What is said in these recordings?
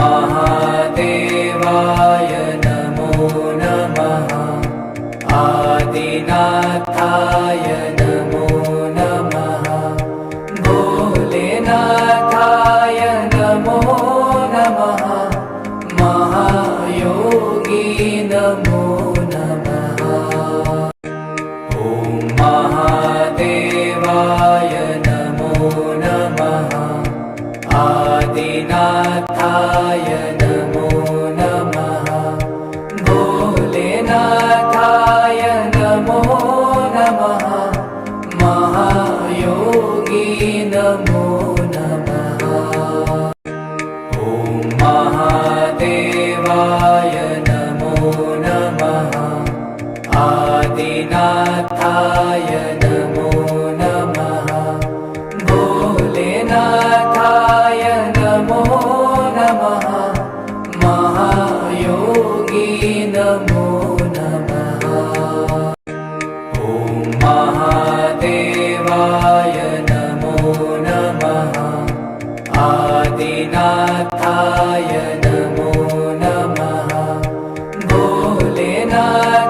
महादेवाय नमो नमः। आदिनाथाय नमो नमः। भोलेनाथाय नमो नमः। महायोगी नमो नमः। ॐ महादेवाय नमो नमः। आदिनाथाय नमो नमः। भोलेनाथाय नमो नमः। महायोगी नमो नमः। ॐ महादेवाय नमो नमः। आदिनाथाय नमो नमः। भोलेनाथाय नमो नमः। महायोगी नमो नमः। ॐ महादेवाय नमो नमः। आदिनाथाय नमो नमः। भोलेनाथाय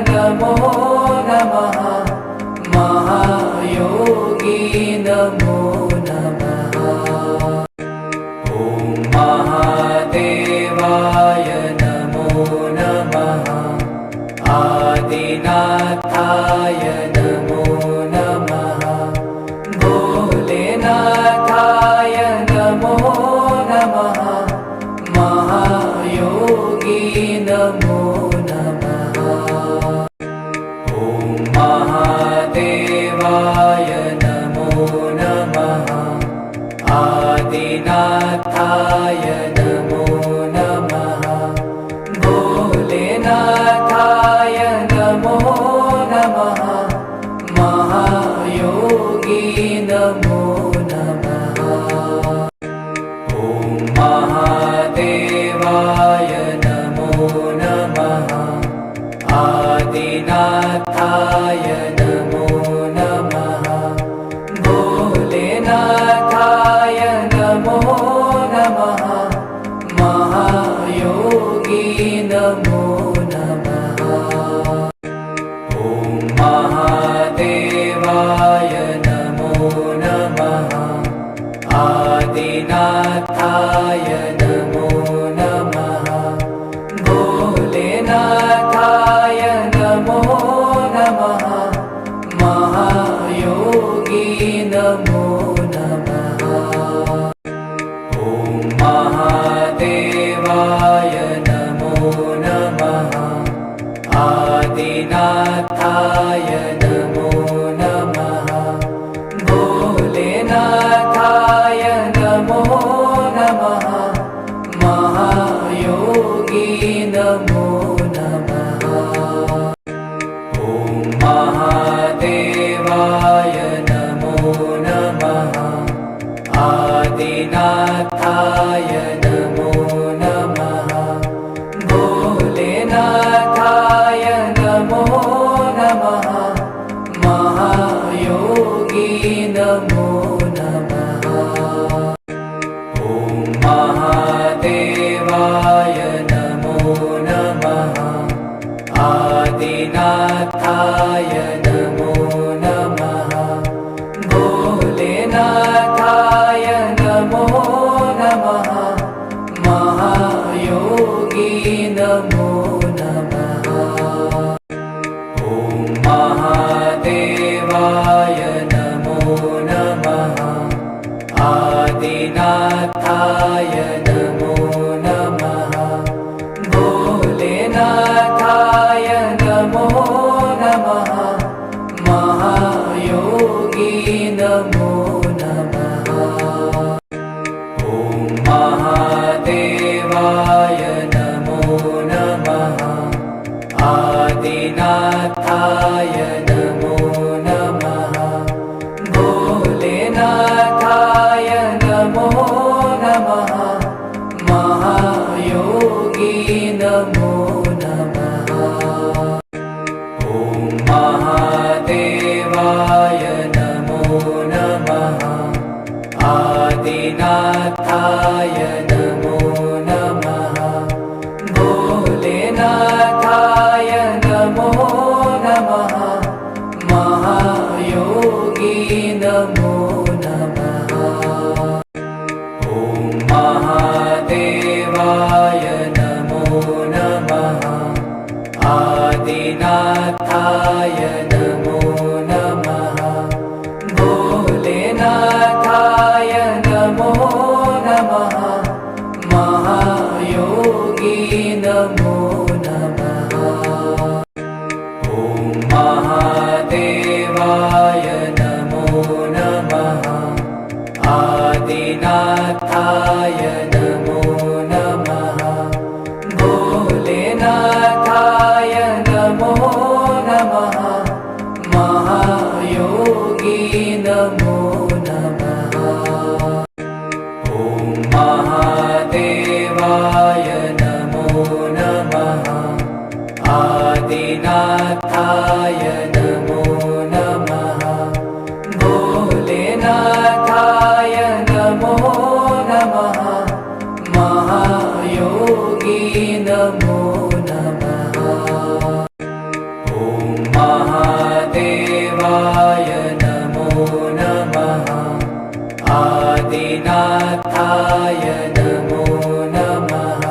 नमो नमः। महायोगी नमो नमः। ॐ महादेवाय नमो नमः। आदिनाथाय नमो नमः। भोलेनाथाय नमो नमः। महायोगी नमो नमः। ॐ महादेवाय नमो नमः। आदिनाथाय नमो नमः। भोलेनाथाय नमो नमः। महायोगी नमो नमः। ॐ महादेवाय नमो नमः। आदिनाथाय नमो नमः। भोलेनाथाय नमो नमः। महायोगी नमो नमः। ॐ महादेवाय नमो नमः। आदिनाथाय नमो नमः। भोलेनाथाय नमो नमः। महायोगी नमो नमः। ॐ महादेवाय नमो नमः। आदिनाथाय नमो नमः। भोलेनाथाय नमो नमः। महायोगी नमो नमः। ॐ महादेवाय नमो नमः। आदिनाथाय नमो नमः। भोलेनाथाय नमो नमः। महायोगी नमो नमः। ॐ महादेवाय नमो नमः। आदिनाथाय नमो नमः। भोलेनाथाय नमो नमः। महायोगी नमो नमः। ॐ महादेवाय नमो नमः। आदिनाथाय नमो नमः। भोलेनाथाय नमो नमः। महायोगी नमो नमः। ॐ महादेवाय नमो नमः। आदिनाथाय नमो नमः। भोलेनाथाय नमो नमः। महायोगी नमो नमः। ॐ महादेवाय नमो नमः। आदिनाथाय नमो महादेवाय नमो नमः आदिनाथाय नमो नमः भोलेनाथाय नमो नमः महायोगी नमो नमः ॐ महादेवाय नमो नमः आदिनाथाय नमो नमः भोलेनाथाय नमो नमः महायोगी नमो नमः ॐ महादेवाय नमो नमः आदिनाथाय नमो नमः भोलेनाथाय नमो नमः महायोगी नमो नमः ॐ महादेवाय नमो नमः आदिनाथाय नमो नमः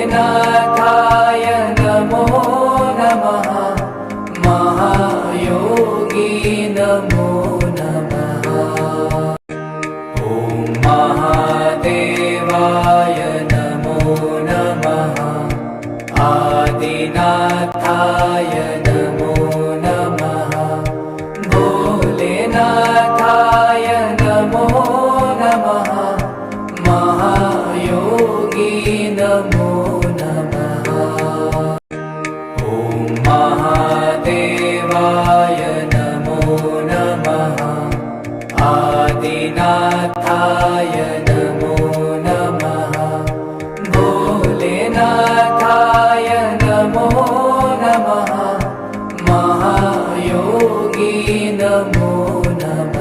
भोलेनाथाय नमो नमः महायोगी नमो नमः ॐ महादेवाय नमो नमः आदिनाथाय नमो नमः भोलेनाथाय नमो नमः महायोगी नमो नमः ॐ महादेवाय नमो नमः आदिनाथाय नमो नमः भोलेनाथाय नमो नमः महायोगी नमो नमः